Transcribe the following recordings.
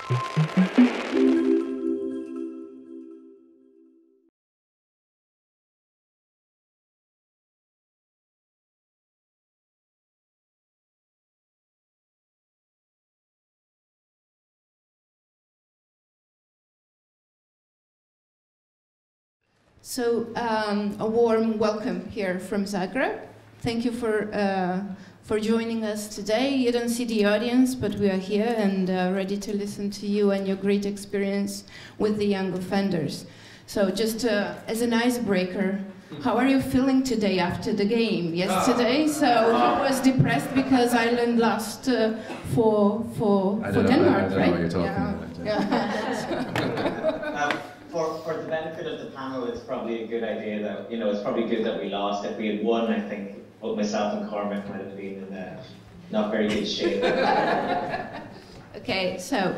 So a warm welcome here from Zagreb. Thank you for joining us today. You don't see the audience, but we are here and ready to listen to you and your great experience with the young offenders. So just as an icebreaker, how are you feeling today after the game yesterday? So he was depressed because Ireland lost for Denmark, right? I don't know what you're talking about. For the benefit of the panel, it's probably a good idea that, it's probably good that we lost. If we had won, I think both myself and Cormac might have been in not very good shape. Okay, so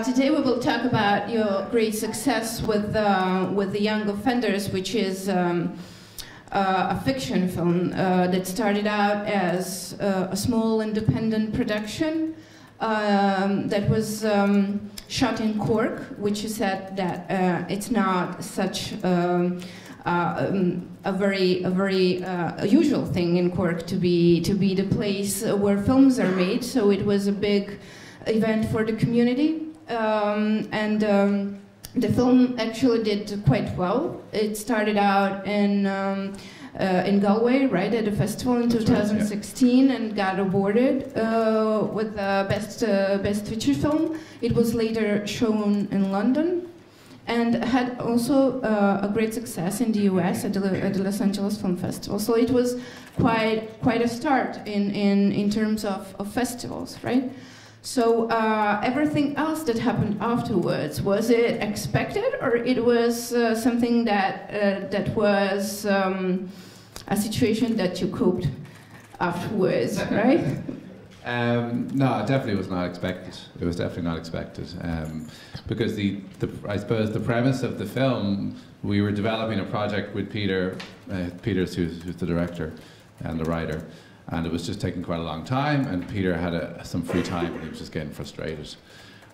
today we will talk about your great success with the young offenders, which is a fiction film that started out as a small independent production that was shot in Cork, which you said that it's not such a very usual thing in Cork to be the place where films are made. So it was a big event for the community, and the film actually did quite well. It started out in Galway, right, at a festival in 2016, and got awarded with best feature film. It was later shown in London, and had also a great success in the US at the Los Angeles Film Festival. So it was quite a start in terms of festivals, right? So everything else that happened afterwards, was it expected, or it was something that was a situation that you coped afterwards, right? No, it definitely was not expected. It was definitely not expected, because I suppose the premise of the film, we were developing a project with Peter, who's the director and the writer, and it was just taking quite a long time. And Peter had some free time, and he was just getting frustrated,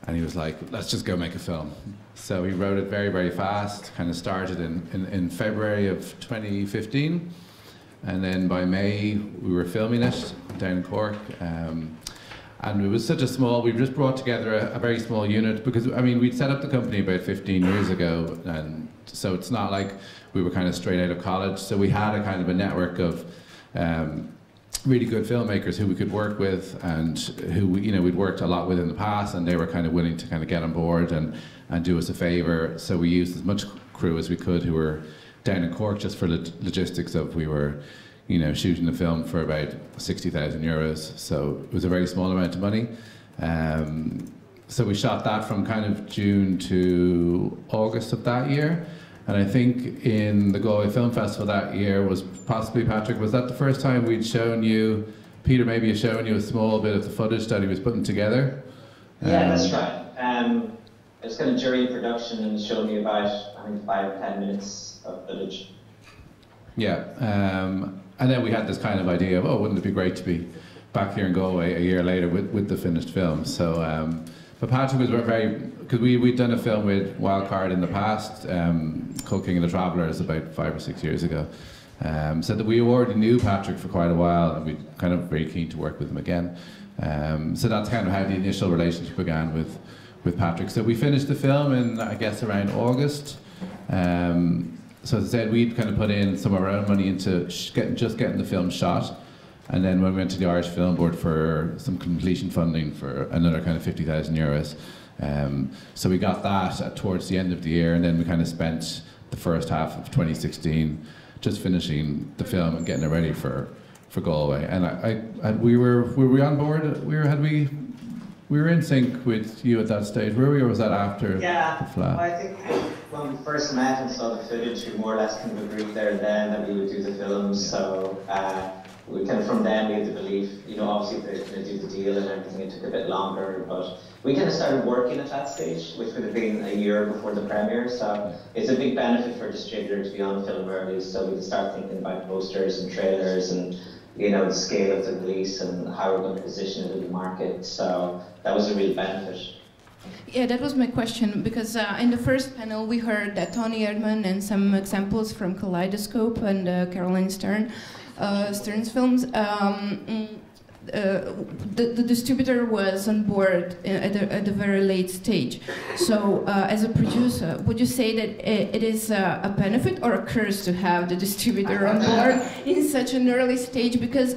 and he was like, "Let's just go make a film." So he wrote it very, very fast. Kind of started in February of 2015. And then by May, we were filming it down in Cork. And it was such a small, we just brought together a very small unit, because, I mean, we'd set up the company about 15 years ago, and so it's not like we were kind of straight out of college. So we had a kind of a network of really good filmmakers who we could work with, and who we'd worked a lot with in the past, and they were kind of willing to kind of get on board and do us a favor. So we used as much crew as we could who were down in Cork, just for logistics of, we were shooting the film for about 60,000 euros, so it was a very small amount of money. So we shot that from kind of June to August of that year, and I think in the Galway Film Festival that year was possibly, Patrick, was that the first time we'd shown you, Peter maybe had shown you a small bit of the footage that he was putting together? Yeah, that's right. It was kind of during production, and showed me about, I think, 5 or 10 minutes of footage. Yeah, and then we had this kind of idea of, oh, wouldn't it be great to be back here in Galway a year later with the finished film. So, but Patrick was very, because we'd done a film with Wildcard in the past, called King of the Travellers, about 5 or 6 years ago. So that we already knew Patrick for quite a while, and we kind of very keen to work with him again. So that's kind of how the initial relationship began with Patrick. So we finished the film in, I guess, around August. So as I said, we'd kind of put in some of our own money into just getting the film shot. And then when we went to the Irish Film Board for some completion funding for another kind of 50,000 euros. So we got that towards the end of the year, and then we kind of spent the first half of 2016 just finishing the film and getting it ready for Galway. And we were we on board? We were in sync with you at that stage, were we, or was that after the flat? Well, I think when we first met and saw the footage, we more or less kind of agreed there and then that we would do the film. So we kind of, from then, we had the belief, obviously if they're going to do the deal and everything, it took a bit longer, but we kind of started working at that stage, which would have been a year before the premiere. So it's a big benefit for a distributor to be on film early, so we can start thinking about posters and trailers and the scale of the release and how we're going to position it in the market. So that was a real benefit. Yeah, that was my question, because in the first panel we heard that Tony Erdmann and some examples from Kaleidoscope and Caroline Stern's films. The distributor was on board at a very late stage. So, as a producer, would you say that it is a benefit or a curse to have the distributor on board in such an early stage? Because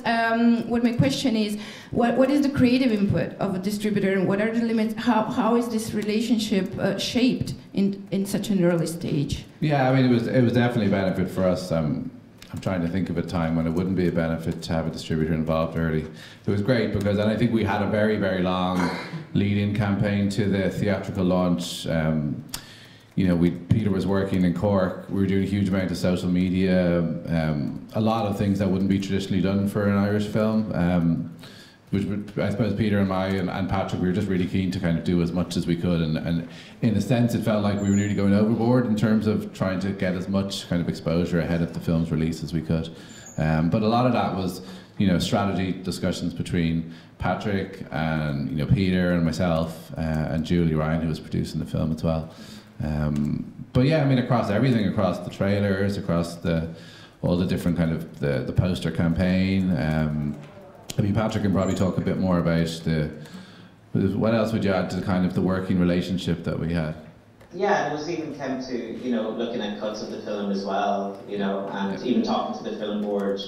what my question is, what is the creative input of a distributor, and what are the limits? How is this relationship shaped in such an early stage? Yeah, I mean, it was definitely a benefit for us. I'm trying to think of a time when it wouldn't be a benefit to have a distributor involved early. It was great because, and I think we had a very, very long lead-in campaign to the theatrical launch. You know, Peter was working in Cork. We were doing a huge amount of social media, a lot of things that wouldn't be traditionally done for an Irish film. Which I suppose Peter and I and Patrick, we were just really keen to kind of do as much as we could, and in a sense it felt like we were nearly going overboard in terms of trying to get as much kind of exposure ahead of the film's release as we could. But a lot of that was, you know, strategy discussions between Patrick and, you know, Peter and myself and Julie Ryan, who was producing the film as well. But yeah, I mean, across everything, across the trailers, across all the different kind of the poster campaign. I mean, Patrick can probably talk a bit more about what else would you add to kind of the working relationship that we had? Yeah, it was even came to, you know, looking at cuts of the film as well, you know, and even talking to the film board,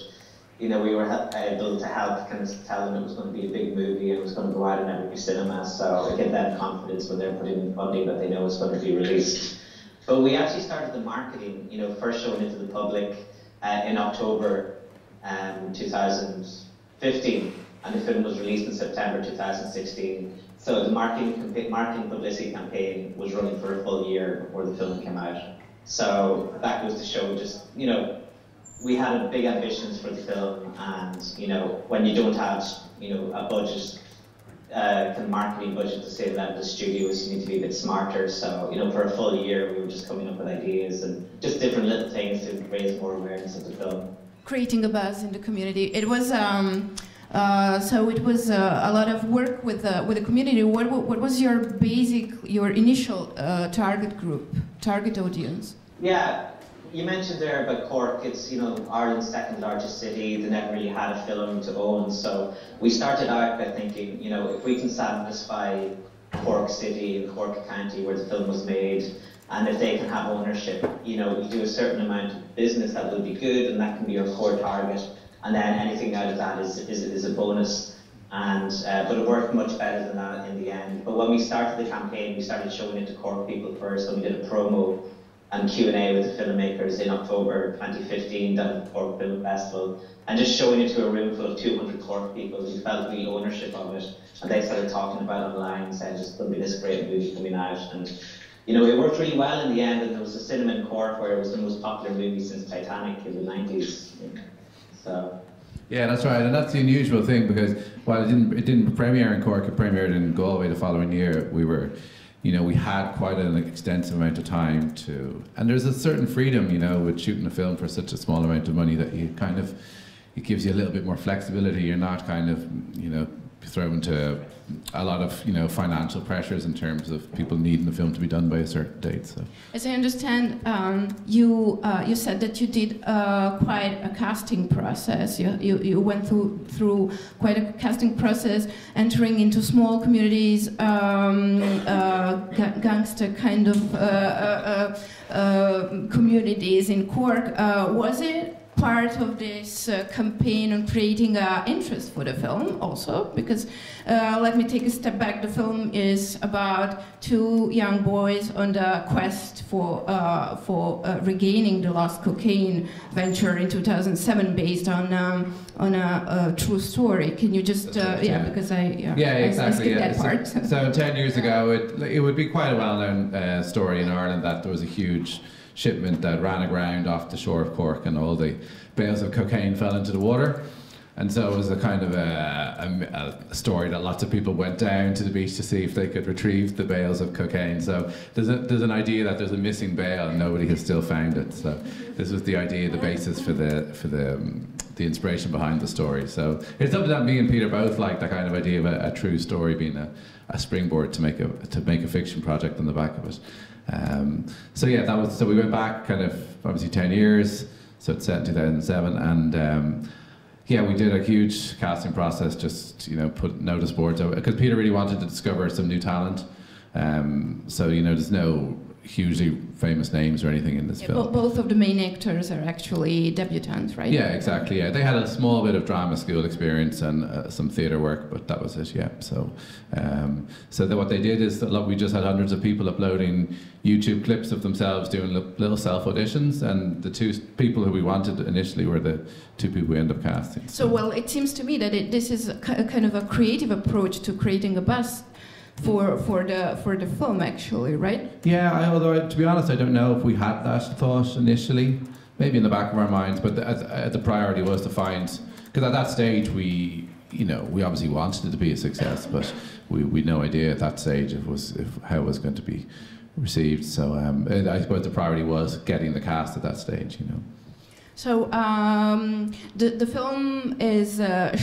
you know, we were able to help kind of tell them it was going to be a big movie and it was going to go out in every cinema, so it gave them confidence when they're putting in funding that they know it's going to be released. But we actually started the marketing, you know, first showing it to the public in October 2015, and the film was released in September 2016. So the marketing publicity campaign was running for a full year before the film came out. So that goes to show just, you know, we had big ambitions for the film, and, you know, when you don't have, you know, a budget, kind of marketing budget to say that the studios, you need to be a bit smarter. So, you know, for a full year we were just coming up with ideas and just different little things to raise more awareness of the film. Creating a buzz in the community. It was so it was a lot of work with the community. What was your initial target group, target audience? Yeah, you mentioned there about Cork. It's, you know, Ireland's second largest city. They never really had a film to own, so we started out by thinking, you know, if we can satisfy Cork City and Cork County where the film was made, and if they can have ownership, you know, we do a certain amount of business that will be good, and that can be our core target, and then anything out of that is a bonus. And but it worked much better than that in the end. But when we started the campaign, we started showing it to Cork people first, and we did a promo and Q&A with the filmmakers in October 2015 down at the Cork Film Festival, and just showing it to a room full of 200 Cork people who felt real ownership of it, and they started talking about it online, saying just there'll be this great movie coming out. And you know, it worked really well in the end, and there was a cinema in Cork where it was the most popular movie since Titanic in the 90s. So. Yeah, that's right, and that's the unusual thing, because while it didn't premiere in Cork, it premiered in Galway the following year. We had quite an extensive amount of time to, and there's a certain freedom, you know, with shooting a film for such a small amount of money that you kind of, it gives you a little bit more flexibility. You're not kind of, you know, thrown to a lot of, you know, financial pressures in terms of people needing the film to be done by a certain date. So, as I understand, you said that you did quite a casting process. You went through quite a casting process, entering into small communities, gangster kind of communities in Cork. Was it part of this campaign on creating interest for the film also? Because let me take a step back. The film is about two young boys on the quest for regaining the lost cocaine venture in 2007, based on a true story. Can you just because I skipped that part. So 10 years ago, it would be quite a well-known story in Ireland that there was a huge shipment that ran aground off the shore of Cork, and all the bales of cocaine fell into the water. And so it was a kind of a story that lots of people went down to the beach to see if they could retrieve the bales of cocaine. So there's an idea that there's a missing bale and nobody has still found it. So this was the idea, the basis for the the inspiration behind the story. So it's something that me and Peter both like, that kind of idea of a true story being a springboard to make a fiction project on the back of it. So yeah, so we went back kind of obviously 10 years. So it's set in 2007, and yeah, we did a huge casting process. Just put notice boards over, because Peter really wanted to discover some new talent. So there's no hugely famous names or anything in this film. Both of the main actors are actually debutants, right? Yeah, exactly. Yeah, they had a small bit of drama school experience and some theatre work, but that was it. Yeah. So, what they did is that we just had hundreds of people uploading YouTube clips of themselves doing little self auditions, and the two people who we wanted initially were the two people we ended up casting. So well, it seems to me that this is a kind of a creative approach to creating a buzz for the film, actually, right? Yeah, although to be honest, I don't know if we had that thought initially. Maybe in the back of our minds, but the priority was to find, because at that stage we obviously wanted it to be a success, but we had no idea at that stage how it was going to be received. So I suppose the priority was getting the cast at that stage. So the film is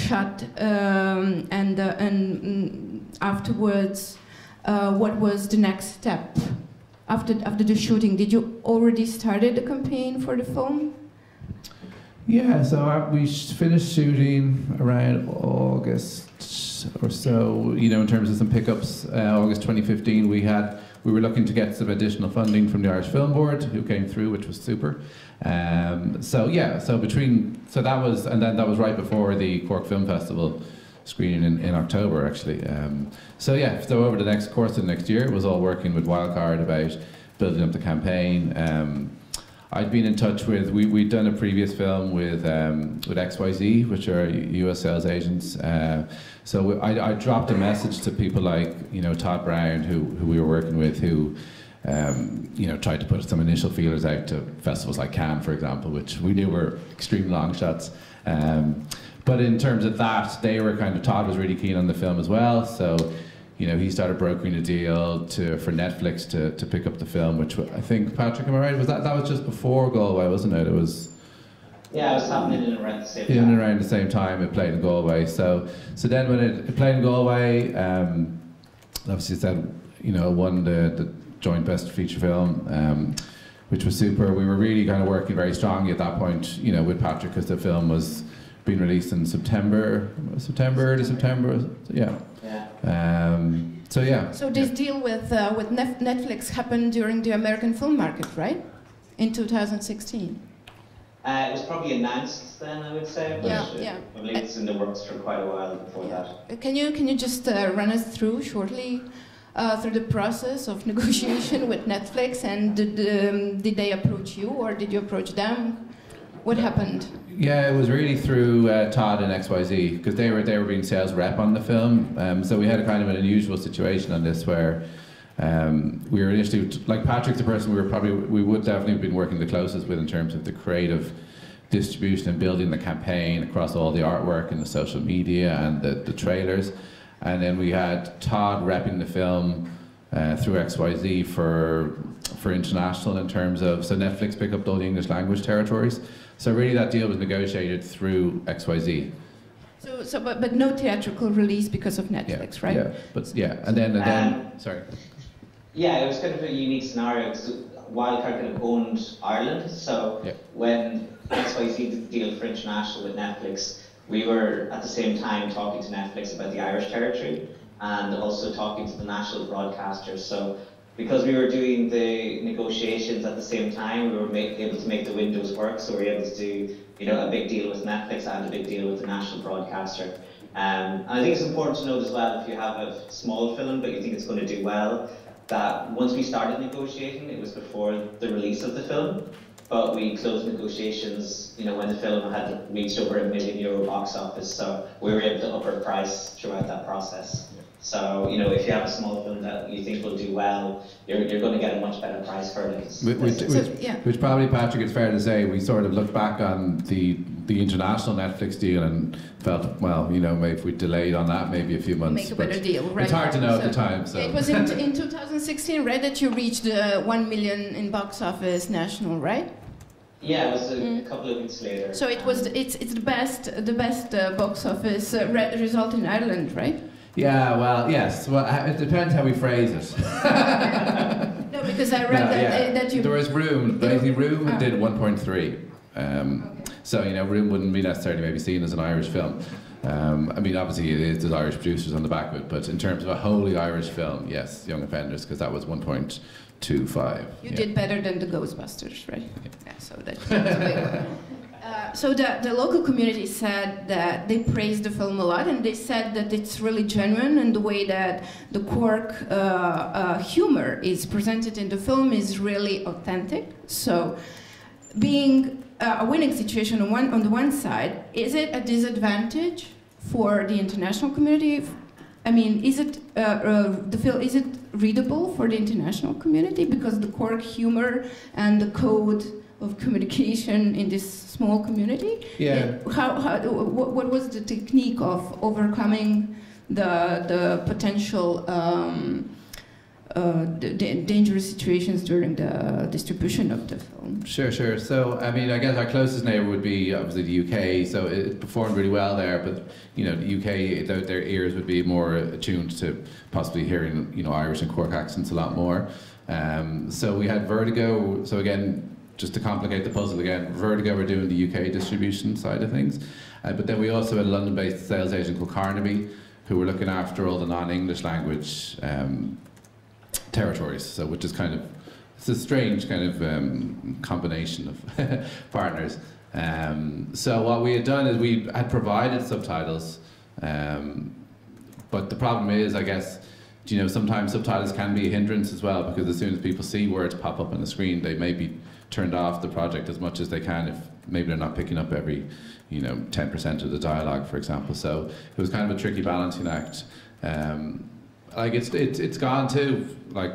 shot, and afterwards, what was the next step after the shooting? Did you already started the campaign for the film? Yeah, so we finished shooting around August or so. In terms of some pickups, August 2015, we were looking to get some additional funding from the Irish Film Board, who came through, which was super. That was right before the Cork Film Festival screening in October, actually. So over the course of the next year, it was all working with Wildcard about building up the campaign. I'd been in touch with, we'd done a previous film with XYZ, which are US sales agents. So I dropped a message to people like, Todd Brown, who we were working with, who tried to put some initial feelers out to festivals like Cannes, for example, which we knew were extreme long shots. But in terms of that, Todd was really keen on the film as well. So, he started brokering a deal for Netflix to pick up the film, which I think, Patrick, am I right? That was just before Galway, wasn't it? It was. Yeah, it was happening in and around the same time. In and around the same time it played in Galway. So then when it played in Galway, obviously it said, won the joint best feature film, which was super. We were really kind of working very strongly at that point, with Patrick, because the film was being released in September, early September. Yeah. So this deal with Netflix happened during the American film market, right? In 2016. It was probably announced then, I would say, but I believe it's in the works for quite a while before that. Can you just run us through shortly through the process of negotiation with Netflix, and did they approach you or did you approach them? What happened? Yeah, it was really through Todd and XYZ, because they were being sales rep on the film. So we had a kind of an unusual situation on this where we were initially, like Patrick's the person we would definitely have been working the closest with in terms of the creative distribution and building the campaign across all the artwork and the social media and the trailers. And then we had Todd repping the film through XYZ for international in terms of, so Netflix picked up all the English language territories. So really that deal was negotiated through XYZ. But no theatrical release because of Netflix, right? Yeah, and then sorry. Yeah, it was kind of a unique scenario because Wildcard kind of owned Ireland. So when XYZ did the deal for international with Netflix, we were at the same time talking to Netflix about the Irish territory and also talking to the national broadcasters. So because we were doing the negotiations at the same time, we were able to make the windows work. So we were able to do, a big deal with Netflix and a big deal with the national broadcaster. And I think it's important to note as well, if you have a small film but you think it's going to do well, that once we started negotiating, it was before the release of the film. But we closed negotiations, when the film had reached over €1 million box office. So we were able to up our price throughout that process. So, if you have a small film that you think will do well, you're going to get a much better price for it. Which probably, Patrick, it's fair to say, we sort of looked back on the international Netflix deal and felt, well, maybe if we delayed on that maybe a few months. Make a better deal, right? It's hard to know at the time. So. It was in 2016, right, that you reached 1 million in box office national, right? Yeah, it was a couple of weeks later. So it was it's the best box office result in Ireland, right? Yeah, well, yes. Well, it depends how we phrase it. No, because I read that you... There was Room. Basically, Room did 1.3. So, you know, Room wouldn't be necessarily maybe seen as an Irish film. I mean, obviously it is, there's Irish producers on the back of it, but in terms of a wholly Irish film, yes, Young Offenders, because that was 1.25. You did better than the Ghostbusters, right? Yeah, so that's a big one. So the local community said that they praised the film a lot, and they said that it's really genuine, and the way that the Cork humor is presented in the film is really authentic. So, being a winning situation on the one side, is it a disadvantage for the international community? I mean, is it is it readable for the international community because the Cork humor and the code of communication in this small community? Yeah. What was the technique of overcoming the potential dangerous situations during the distribution of the film? Sure. So, I mean, I guess our closest neighbour would be obviously the UK, so it performed really well there, but, you know, the UK, their ears would be more attuned to possibly hearing, you know, Irish and Cork accents a lot more. So we had Vertigo, so again, just to complicate the puzzle again, Vertigo were doing the UK distribution side of things, but then we also had a London-based sales agent called Carnaby, who were looking after all the non-English language territories, so which is kind of, it's a strange kind of combination of partners. So what we had done is we had provided subtitles, but the problem is, I guess, you know, sometimes subtitles can be a hindrance as well, because as soon as people see words pop up on the screen, they may be turned off the project as much as they can if maybe they're not picking up every, you know, 10% of the dialogue, for example. So it was kind of a tricky balancing act. Like it's gone too. Like,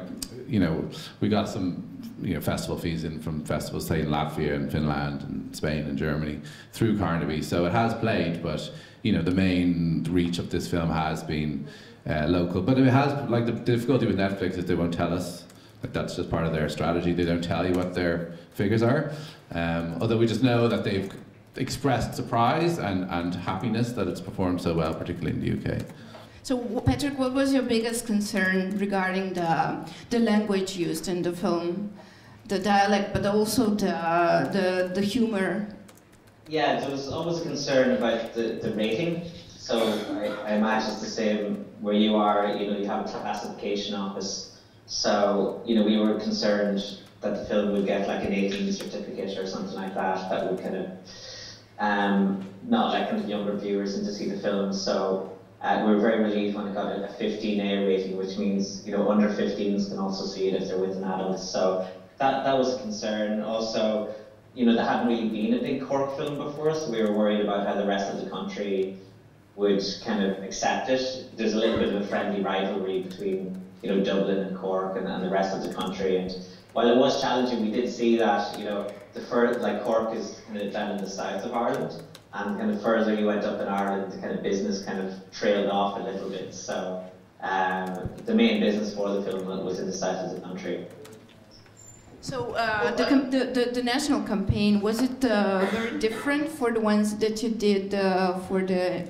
you know, we got some, you know, festival fees in from festivals, say in Latvia and Finland and Spain and Germany through Carnaby. So it has played, but, you know, the main reach of this film has been local. But it has, like, the difficulty with Netflix is they won't tell us. Like, that's just part of their strategy. They don't tell you what their figures are. Although we just know that they've expressed surprise and happiness that it's performed so well, particularly in the UK. So, Patrick, what was your biggest concern regarding the language used in the film, the dialect, but also the humor? Yeah, there was always a concern about the rating. So I imagine it's the same where you are. You know, you have a classification office. So, you know, we were concerned that the film would get like an 18 certificate or something like that. That would kind of not let kind of younger viewers in to see the film. So. We were very relieved when it got a 15A rating, which means, you know, under 15s can also see it if they're with an adult. So that was a concern. Also, you know, there hadn't really been a big Cork film before, so we were worried about how the rest of the country would kind of accept it. There's a little bit of a friendly rivalry between, you know, Dublin and Cork and the rest of the country. And while it was challenging, we did see that, you know, like Cork is kind of down in the south of Ireland. And kind of further you went up in Ireland, the kind of business kind of trailed off a little bit. So the main business for the film was in the south of the country. So the national campaign, was it very different for the ones that you did for the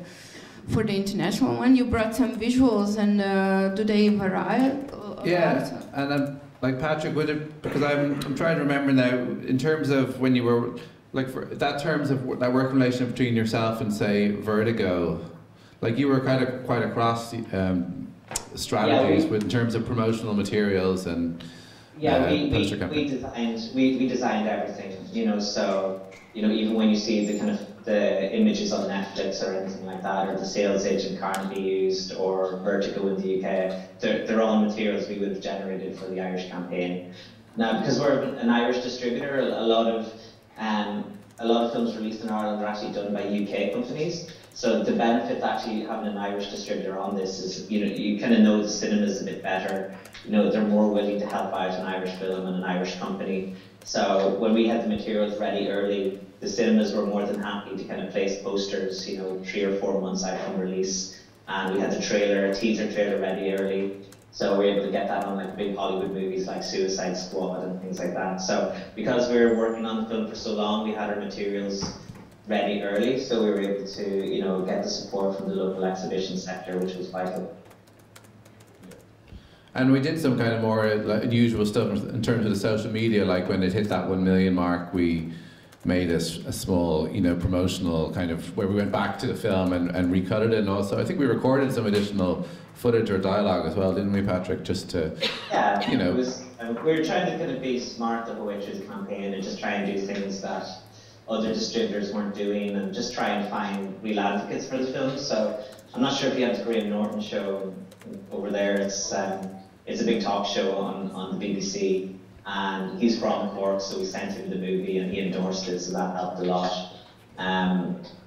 international one? You brought some visuals, and do they vary? Yeah, and like Patrick, would it, because I'm trying to remember now in terms of when you were. Like, for that terms of that working relationship between yourself and, say, Vertigo, like you were kind of quite across strategies in terms of promotional materials and we designed everything, you know. So, you know, even when you see the kind of the images on Netflix or anything like that, or the sales agent Carnaby used, or Vertigo in the UK, they're all materials we would have generated for the Irish campaign. Now, because we're an Irish distributor, a lot of films released in Ireland are actually done by UK companies. So the benefit of actually having an Irish distributor on this is, you know, you kind of know the cinemas a bit better. You know, they're more willing to help out an Irish film and an Irish company. So when we had the materials ready early, the cinemas were more than happy to kind of place posters, you know, 3 or 4 months out from release. And we had the trailer, a teaser trailer ready early. So we're able to get that on like big Hollywood movies like Suicide Squad and things like that. So because we were working on the film for so long, we had our materials ready early, so we were able to, you know, get the support from the local exhibition sector, which was vital. And we did some kind of more unusual stuff in terms of the social media, like when it hit that 1 million mark, we made a small, you know, promotional kind of, where we went back to the film and recut it, and also I think we recorded some additional footage or dialogue as well, didn't we, Patrick? Just to, yeah, you know. It was, we were trying to kind of be smart the whole way through the campaign and just try and do things that other distributors weren't doing, and just try and find real advocates for the film. So I'm not sure if you have the Graham Norton show over there. It's a big talk show on the BBC, and he's from Cork, so we sent him the movie and he endorsed it, so that helped a lot.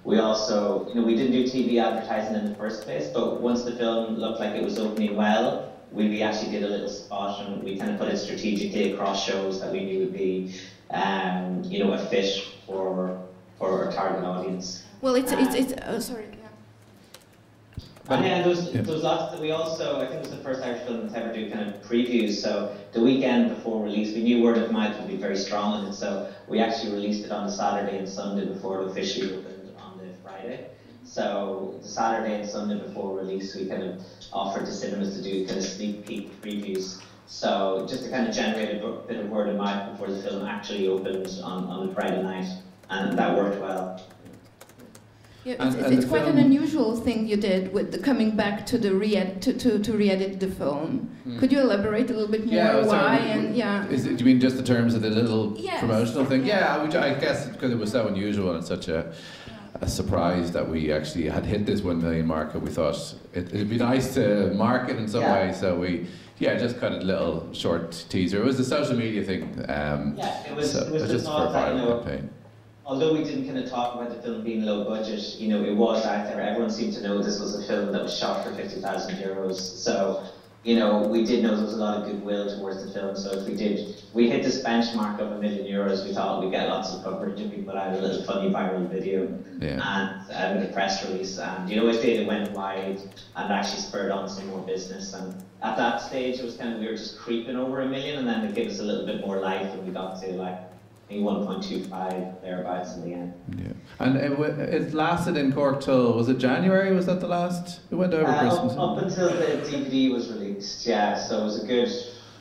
We also, you know, we didn't do TV advertising in the first place, but once the film looked like it was opening well, we actually did a little spot, and we kind of put it strategically across shows that we knew would be, you know, a fit for our target audience. Well, sorry. And yeah, there was lots that we also, I think it was the first Irish film to ever do kind of previews. So the weekend before release, we knew word of mouth would be very strong in it. So we actually released it on the Saturday and Sunday before it officially opened on the Friday. So the Saturday and Sunday before release, we kind of offered to cinemas to do kind of sneak peek previews. So just to kind of generate a bit of word of mouth before the film actually opened on the Friday night. And that worked well. Yeah, it's quite an unusual thing you did with the coming back to the to re-edit the film. Could you elaborate a little bit more why? And yeah, do you mean just in terms of the little promotional thing? Yeah, I guess because it was so unusual and such a surprise that we actually had hit this 1 million mark. We thought it'd be nice to market in some way, so we just cut a little short teaser. It was a social media thing. It was just for a viral campaign. Although we didn't kind of talk about the film being low budget, you know, it was out there. Everyone seemed to know this was a film that was shot for €50,000. So, you know, we did know there was a lot of goodwill towards the film. So if we hit this benchmark of €1 million, we thought we'd get lots of coverage and we put out a little funny viral video and a press release. And, you know, it went wide and actually spurred on some more business. And at that stage, it was kind of, we were just creeping over 1 million, and then it gave us a little bit more life, and we got to like, 1.25 thereabouts in the end. Yeah, and it lasted in Cork till, was it January? Was that the last? It went over Christmas. Up until the DVD was released, yeah. So it was a good.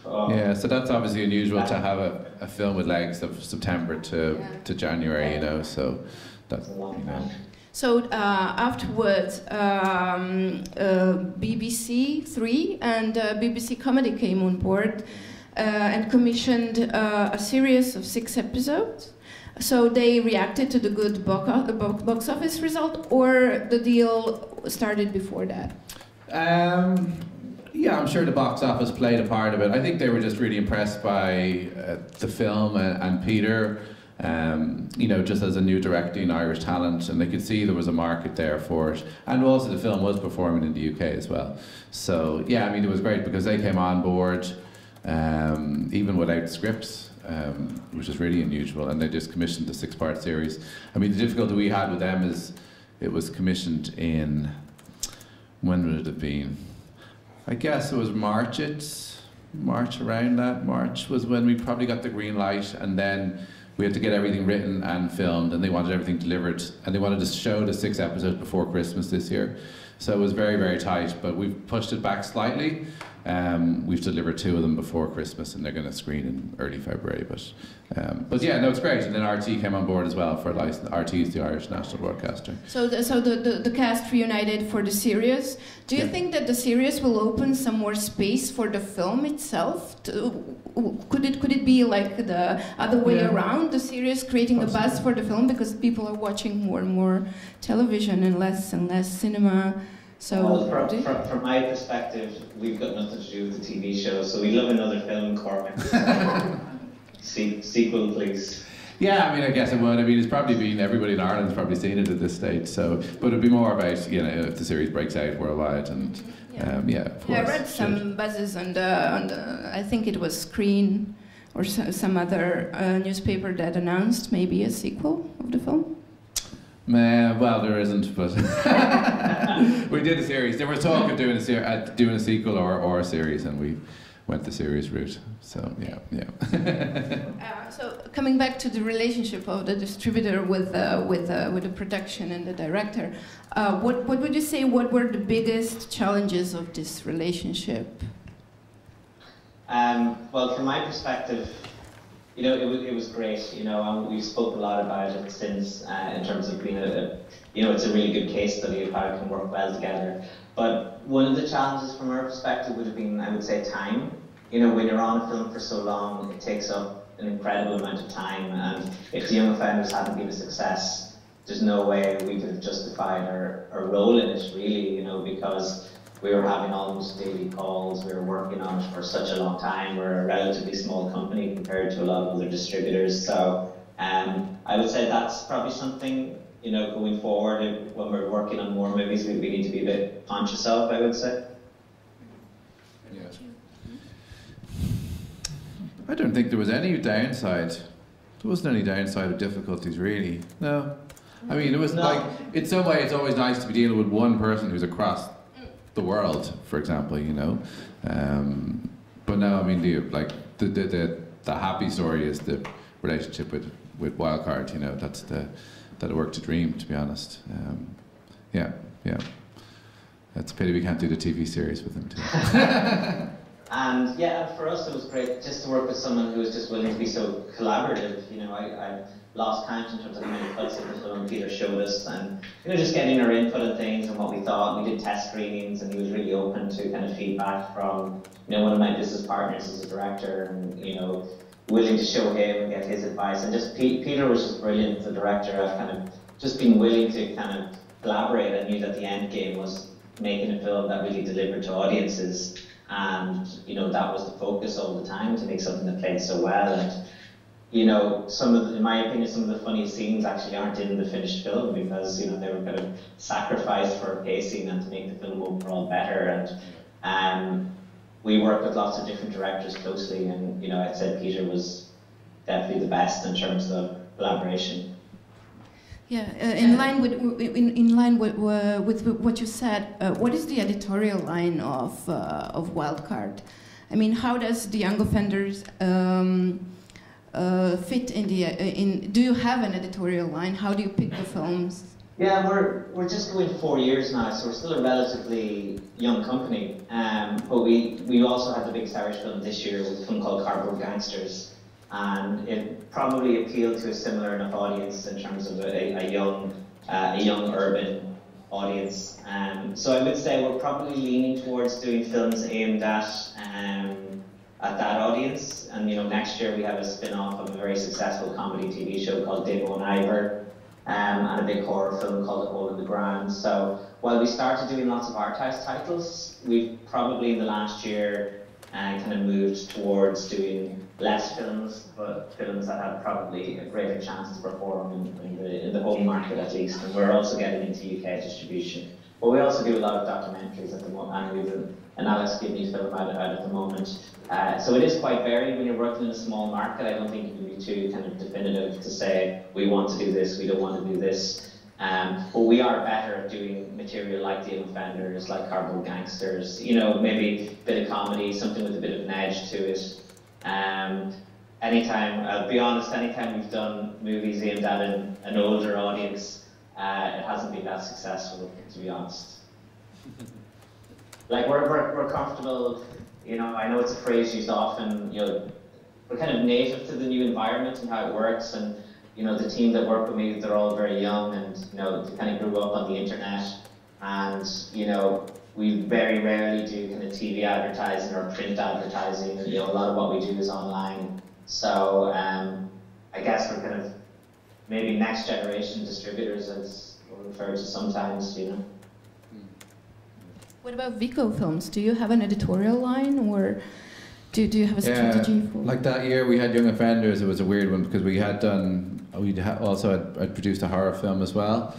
Yeah, so that's obviously unusual to have a film with legs of September to January, you know. So that's a long time. So afterwards, BBC Three and BBC Comedy came on board. And commissioned a series of 6 episodes. So they reacted to the good box office result, or the deal started before that? Yeah, I'm sure the box office played a part of it. I think they were just really impressed by the film and Peter, you know, just as a new directing Irish talent, and they could see there was a market there for it. And also the film was performing in the UK as well. So yeah, I mean, it was great because they came on board even without scripts, which is really unusual, and they just commissioned the 6-part series. I mean, the difficulty we had with them is it was commissioned in, when would it have been? I guess it was March around that. March was when we probably got the green light, and then we had to get everything written and filmed, and they wanted everything delivered, and they wanted to show the 6 episodes before Christmas this year. So it was very, very tight, but we've pushed it back slightly. We've delivered 2 of them before Christmas, and they're going to screen in early February. But yeah, no, it's great. And then RT came on board as well for a license. RT is the Irish National Broadcaster. So the cast reunited for the series. Do you think that the series will open some more space for the film itself? Could it be like the other way around, the series creating a buzz for the film, because people are watching more and more television and less cinema? So, well, from my perspective, we've got nothing to do with the TV show, so we love another film, Cork. Sequel, please. Yeah, I mean, I guess it would. I mean, it's probably been, everybody in Ireland's probably seen it at this stage, so, but it'd be more about, you know, if the series breaks out worldwide, and of course. Yeah, I read some buzzes on the, I think it was Screen or some other newspaper that announced maybe a sequel of the film. Well, there isn't, but We did a series. There was talk of doing a sequel or a series, and we went the series route. So yeah. So coming back to the relationship of the distributor with the production and the director, what would you say? What were the biggest challenges of this relationship? Well, from my perspective, you know, it was great. You know, we've spoke a lot about it since in terms of being you know, it's a really good case study of how it can work well together. But one of the challenges from our perspective would have been, I would say, time. You know, when you're on a film for so long, it takes up an incredible amount of time, and if The Young Offenders hadn't been a success, there's no way we could have justified our role in it, really, you know, because we were having almost daily calls, we were working on it for such a long time, we're a relatively small company compared to a lot of other distributors, so I would say that's probably something, you know, going forward, when we're working on more movies, we need to be a bit conscious of, I would say. I don't think there was any downside. There wasn't any downside of difficulties, really. No. I mean, it was like, in some way, it's always nice to be dealing with one person who's across the world, for example, you know. But no, I mean, the happy story is the relationship with Wildcard, you know. That it worked a dream, to be honest. Yeah. It's a pity we can't do the TV series with him too. And yeah, for us it was great just to work with someone who was just willing to be so collaborative. You know, I lost count in terms of how many cuts of the film Peter showed us, and you know, just getting our input on things and what we thought. We did test screenings, and he was really open to kind of feedback from, you know, one of my business partners as a director, and you know, willing to show him and get his advice. And just Peter was just brilliant as a director. I've kind of just been willing to kind of collaborate. I knew that the end game was making a film that really delivered to audiences. And you know, that was the focus all the time, to make something that played so well. And you know, in my opinion, some of the funniest scenes actually aren't in the finished film, because you know, they were kind of sacrificed for pacing and to make the film overall better. And we worked with lots of different directors closely, and you know, I'd say Peter was definitely the best in terms of collaboration. Yeah, in line with what you said, what is the editorial line of Wildcard? I mean, how does The Young Offenders fit in do you have an editorial line? How do you pick the films? Yeah, we're just going 4 years now, so we're still a relatively young company. But we also had the biggest Irish film this year, with a film called Corku Gangsters. And it probably appealed to a similar enough audience in terms of a young urban audience. So I would say we're probably leaning towards doing films aimed at that audience. And you know, next year we have a spin-off of a very successful comedy TV show called Davo and Ivor, and a big horror film called The Hole in the Ground. So while we started doing lots of art house titles, we've probably in the last year kind of moved towards doing less films, but films that have probably a greater chance to perform in the home market at least. And we're also getting into UK distribution. But we also do a lot of documentaries at the moment, and we have an Alex Gibney film out at the moment. So it is quite varied when you're working in a small market. I don't think you can be too kind of definitive to say, we want to do this, we don't want to do this. But we are better at doing material like The Young Offenders, like Corku Gangsters, you know, maybe a bit of comedy, something with a bit of an edge to it. I'll be honest, anytime we've done movies aimed at an older audience, it hasn't been that successful, to be honest. Like, we're comfortable, you know, I know it's a phrase used often, you know, we're kind of native to the new environment and how it works, and you know, the team that work with me, they're all very young, and you know, they kind of grew up on the internet, and you know, we very rarely do kind of TV advertising or print advertising. You know, a lot of what we do is online. So I guess we're kind of maybe next generation distributors, as we're referred to sometimes, you know. What about Vico Films? Do you have an editorial line, or do you have a strategy for? Like that year we had Young Offenders, it was a weird one because I'd produced a horror film as well,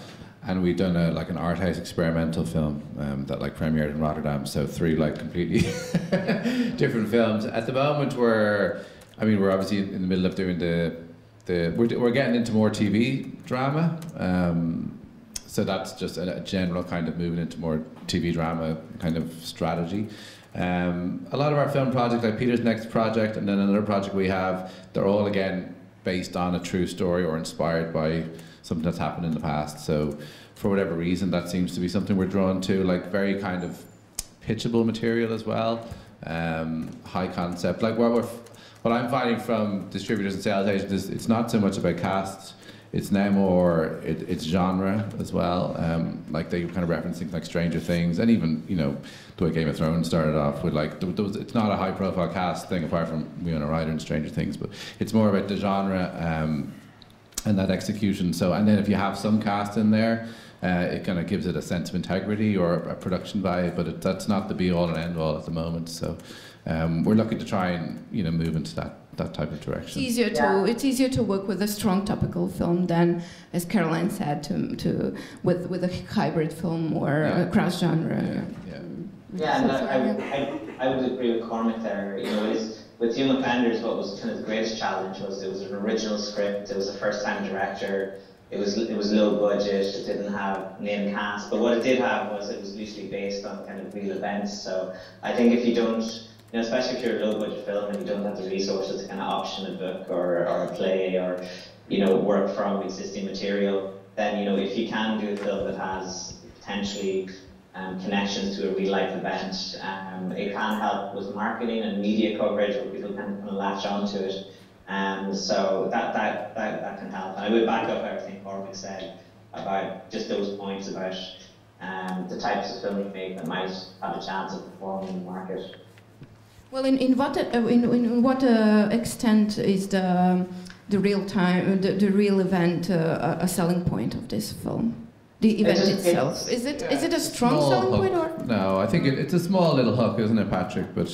and we'd done an art house experimental film that like premiered in Rotterdam. So 3 like completely different films. At the moment we're obviously in the middle of doing we're getting into more TV drama. so that's just a general kind of moving into more TV drama kind of strategy. A lot of our film projects, like Peter's next project and then another project we have, they're all again based on a true story or inspired by something that's happened in the past. So for whatever reason, that seems to be something we're drawn to, like very kind of pitchable material as well, high concept. Like what I'm finding from distributors and sales agents is it's not so much about cast, it's now more, it's genre as well. Like they kind of reference things like Stranger Things, and even, you know, the way Game of Thrones started off with, like, it's not a high profile cast thing apart from Winona Ryder and Stranger Things, but it's more about the genre and that execution. So, and then if you have some cast in there, it kind of gives it a sense of integrity or a production value, but that's not the be all and end all at the moment. So we're looking to try and, you know, move into that type of direction. It's easier to work with a strong topical film than, as Caroline said, with a hybrid film or a cross genre. Yeah, and I would agree with Cormac there. You know, with Young Offenders, what was kind of the greatest challenge was it was an original script. It was a first-time director. It was low budget. It didn't have name cast, but what it did have was it was loosely based on kind of real events. So I think if you don't, you know, especially if you're a low budget film and you don't have the resources to kind of option a book or a play or, you know, work from existing material, then, you know, if you can do a film that has potentially connections to a real life event, it can help with marketing and media coverage where people can kind of latch onto it. So that can help. And I would back up everything Cormac said about just those points about the types of film you make that might have a chance of performing in the market. Well, in what extent is the real time, the real event a selling point of this film? The event itself, is it a strong selling point, or? No, I think it's a small little hook, isn't it, Patrick? But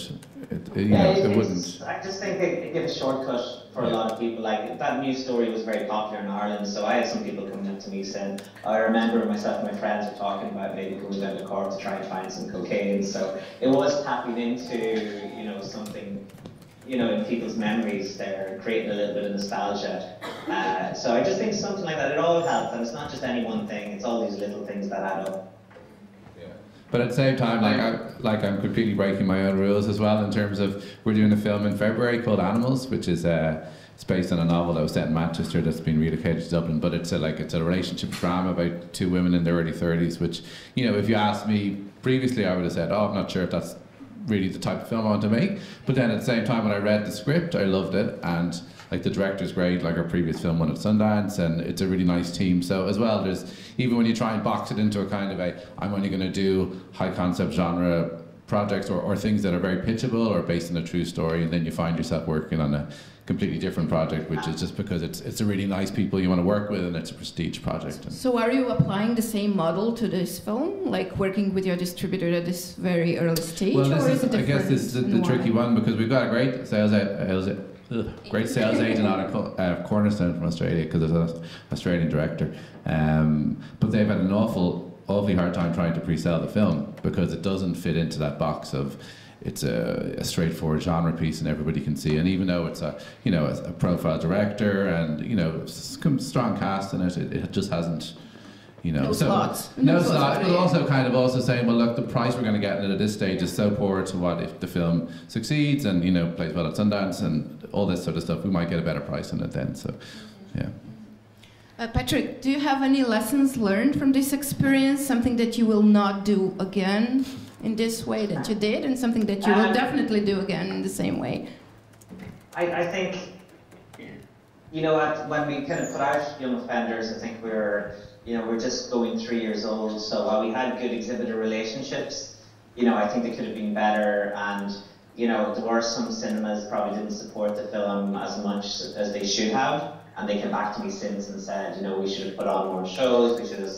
it wouldn't. I just think it gives a shortcut for a lot of people. Like, that news story was very popular in Ireland, so I had some people coming up to me saying, I remember myself and my friends were talking about maybe going down to Cork to try and find some cocaine. So it was tapping into, you know, something, you know, in people's memories there, creating a little bit of nostalgia. So I just think something like that, it all helps, and it's not just any one thing, it's all these little things that add up. Yeah. But at the same time, I'm completely breaking my own rules as well, in terms of, we're doing a film in February called Animals, which is it's based on a novel that was set in Manchester that's been relocated to Dublin, but it's a relationship drama about two women in their early 30s, which, you know, if you asked me previously, I would have said, I'm not sure if that's really the type of film I want to make. But then at the same time, when I read the script, I loved it, and like the director's great, like our previous film won at Sundance, and it's a really nice team. So as well, there's, even when you try and box it into a kind of I'm only going to do high concept genre projects or things that are very pitchable or based on a true story, and then you find yourself working on a completely different project, which is just because it's a really nice people you want to work with, and it's a prestige project. So are you applying the same model to this film, like working with your distributor at this very early stage? Well, or is it I guess this is the tricky one, because we've got a great sales agent out of Cornerstone from Australia, because there's an Australian director, but they've had an awfully hard time trying to pre-sell the film, because it doesn't fit into that box of it's a straightforward genre piece and everybody can see, and even though it's a profile director and, you know, strong cast in it, it just hasn't, you know, no slots, but also saying, well, look, the price we're going to get at this stage is so poor to what if the film succeeds and, you know, plays well at Sundance and all this sort of stuff, we might get a better price on it then. So yeah. Patrick, do you have any lessons learned from this experience, something that you will not do again in this way that you did, and something that you will definitely do again in the same way? I think, you know, when we kind of put out Young Offenders, I think we're just going 3 years old, so while we had good exhibitor relationships, you know, I think they could have been better, and, you know, there were some cinemas probably didn't support the film as much as they should have, and they came back to me since and said, you know, we should have put on more shows, we should have,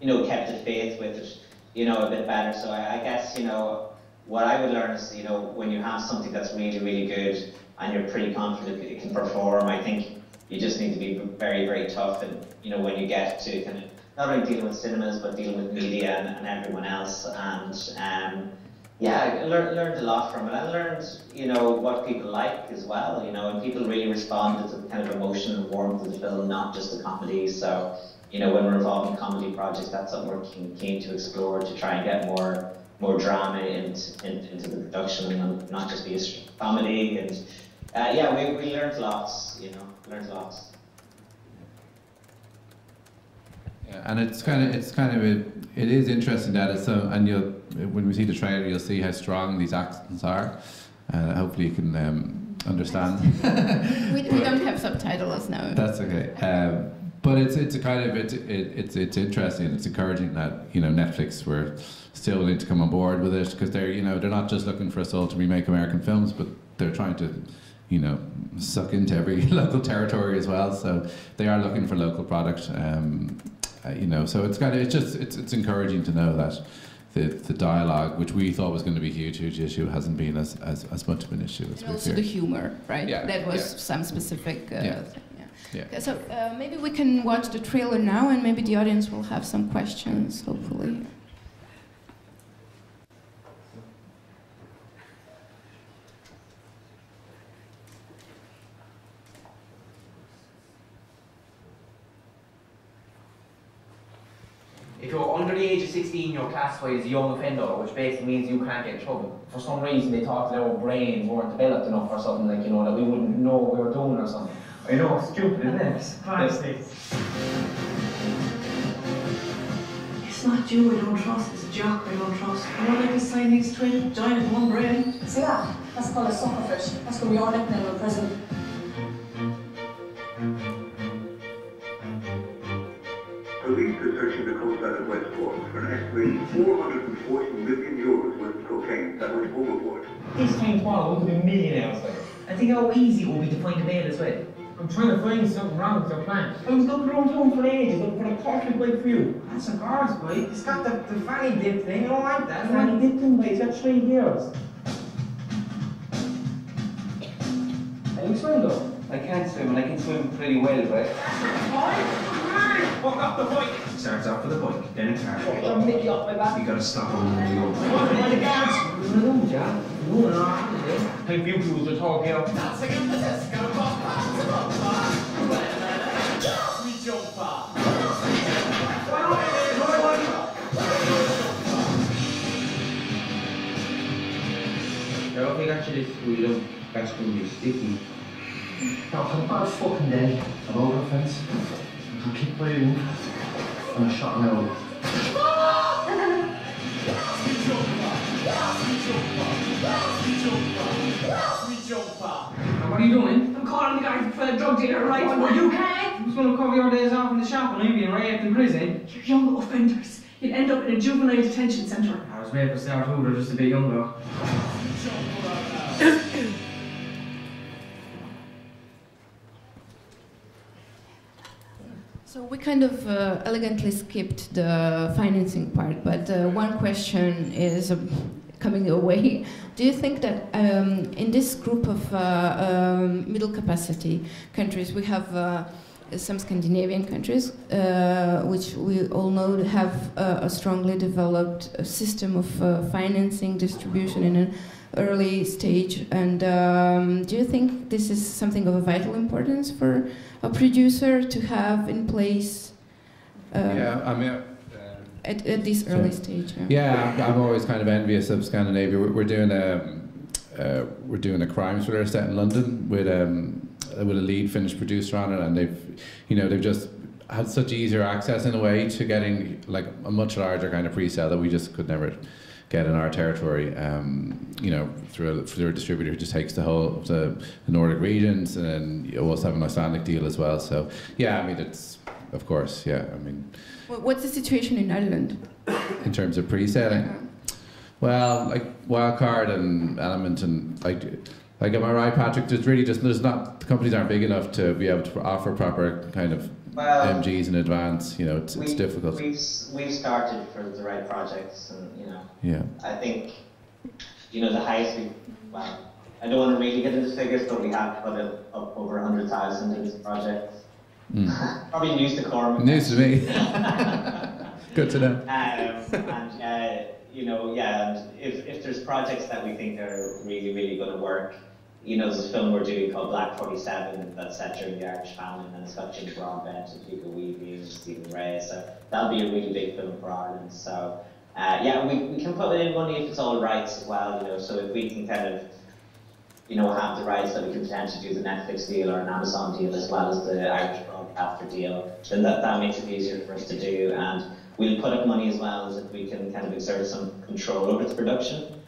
you know, kept the faith with it, you know, a bit better. So I guess, you know, what I would learn is, you know, when you have something that's really, really good and you're pretty confident it can perform, I think you just need to be very, very tough. And, you know, when you get to kind of not only dealing with cinemas, but dealing with media and everyone else. And yeah, I learned a lot from it. I learned, you know, what people like as well, you know, and people really responded to the kind of emotion and warmth of the film, not just the comedy. So, you know, when we're involved in comedy projects, that's something we're keen to explore, to try and get more drama into the production and not just be a comedy. And yeah, we learned lots, you know, Yeah, and it is interesting that it's so, and when we see the trailer, you'll see how strong these accents are. Hopefully you can understand. we don't have subtitles now. That's okay. But it's interesting. It's encouraging that, you know, Netflix were still willing to come on board with it, because they're, you know, they're not just looking for us all to remake American films, but they're trying to, you know, suck into every local territory as well. So they are looking for local product. You know, so it's encouraging to know that the dialogue, which we thought was going to be a huge issue, hasn't been as much of an issue as we feared. Also the humor, right? Yeah, that was some specific thing. Yeah. Okay, so maybe we can watch the trailer now, and maybe the audience will have some questions, hopefully. If you're under the age of 16, you're classified as a young offender, which basically means you can't get in trouble. For some reason, they thought that our brains weren't developed enough or something, like, you know, that we wouldn't know what we were doing or something. I know, it's stupid, isn't it? It's plastic. It's not you I don't trust, it's a jock I don't trust. I don't like to sign these twin giant one brain. See that? That's called a suckerfish. That's going to be your nickname in prison. Police are searching the coastline of West Cork for an estimated 440 million euros worth of cocaine that went overboard. This time tomorrow, we're going to be millionaires, like. I think how easy it will be to find a bail as well. I'm trying to find something wrong with your plan. I was looking around town for ages, looking for the perfect bike for you. That's a car's bike. It's got the fanny dip thing. I don't like that. Fanny dip thing, but it's got 3 gears. Can you swim though? I can't swim, and I can swim pretty well, right? Walk off the bike. Starts off with a bike, then a car. I'll make you off my back. You gotta stop on the road. What the gas? No, Jack. No, no. Think you was the talk here. Now, if we got you this wheel, that's going to be sticky. Now, for the past fucking day, I'm over the fence. I'm kicked by a roof. I'm shot now. What are you doing? I'm calling the guy for the drug dealer, right? Well, you can. Who's going to cover your days off in the shop when I'm being raped in prison? You're young offenders. You'll end up in a juvenile detention centre. I was raped to start too, they're just a bit younger. So we kind of elegantly skipped the financing part, but one question is coming your way. Do you think that in this group of middle capacity countries, we have some Scandinavian countries, which we all know have a strongly developed system of financing distribution in an early stage, and do you think this is something of a vital importance for a producer to have in place? Yeah, I mean, at this early stage. Yeah, I'm always kind of envious of Scandinavia. We're doing a crime thriller set in London with a lead Finnish producer on it, and they've just had such easier access in a way to getting like a much larger kind of pre-sale that we just could never get in our territory, you know, through a distributor who just takes the whole of the Nordic regions, and then you also have an Icelandic deal as well. So yeah, I mean, it's, of course, yeah, I mean. What's the situation in Ireland? In terms of pre-selling? Well, like Wildcard and Element and like am I right, Patrick? There's not, the companies aren't big enough to be able to offer proper kind of MGs in advance. You know, it's difficult. We've started for the right projects, and you know. Yeah. I think, you know, the highest I don't want to really get into figures, but we have put it up over 100,000 into this project. Probably news to Cork. News to me. Good to know. And you know, yeah, and if there's projects that we think are really, really going to work, you know, there's a film we're doing called Black 47 that's set during the Irish famine, and it's got Jim Broadbent and Hugo Weaving and Stephen Ray, so that'll be a really big film for Ireland. So yeah, we can put in money if it's all rights as well, you know, so if we can kind of, you know, have the rights that we can potentially do the Netflix deal or an Amazon deal as well as the Irish broadcaster deal, then that makes it easier for us to do. And we'll put up money as well as if we can kind of exert some control over the production.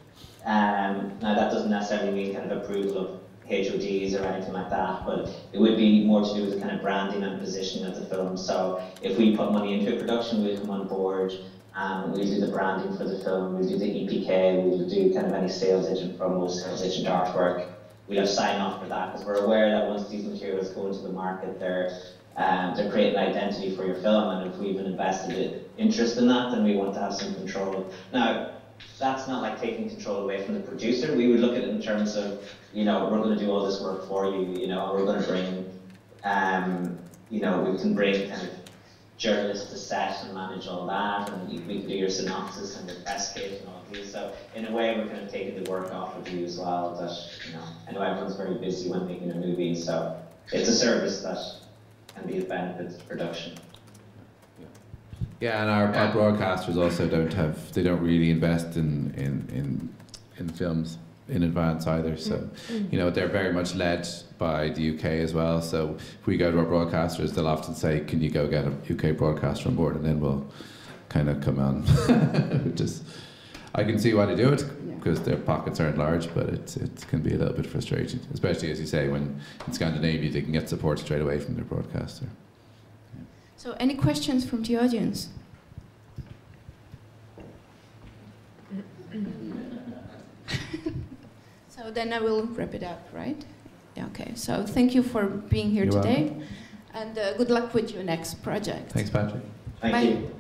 Now that doesn't necessarily mean kind of approval of HODs or anything like that, but it would be more to do with the kind of branding and positioning of the film. So if we put money into a production, we'll come on board, we'll do the branding for the film, we'll do the EPK, we'll do kind of any sales agent promo, sales agent artwork. We'll have sign off for that because we're aware that once these materials go into the market, they're creating identity for your film, and if we've invested interest in that, then we want to have some control. Now, that's not like taking control away from the producer. We would look at it in terms of, you know, we're going to do all this work for you, you know, we're going to bring, you know, we can bring kind of journalists to set and manage all that, and we can do your synopsis and your press kit and all these. So in a way, we're kind of taking the work off of you as well. That, you know, I know everyone's very busy when making a movie, so it's a service that can be of benefit to production. Yeah, and our broadcasters also don't really invest in films in advance either. So, you know, they're very much led by the UK as well. So if we go to our broadcasters, they'll often say, "Can you go get a UK broadcaster on board?" And then we'll kind of come on. I can see why they do it because their pockets aren't large, but it can be a little bit frustrating, especially as you say when in Scandinavia they can get support straight away from their broadcaster. So, any questions from the audience? So then I will wrap it up, right? Yeah, okay. So thank you for being here today, and good luck with your next project. Thanks, Patrick. Thank you.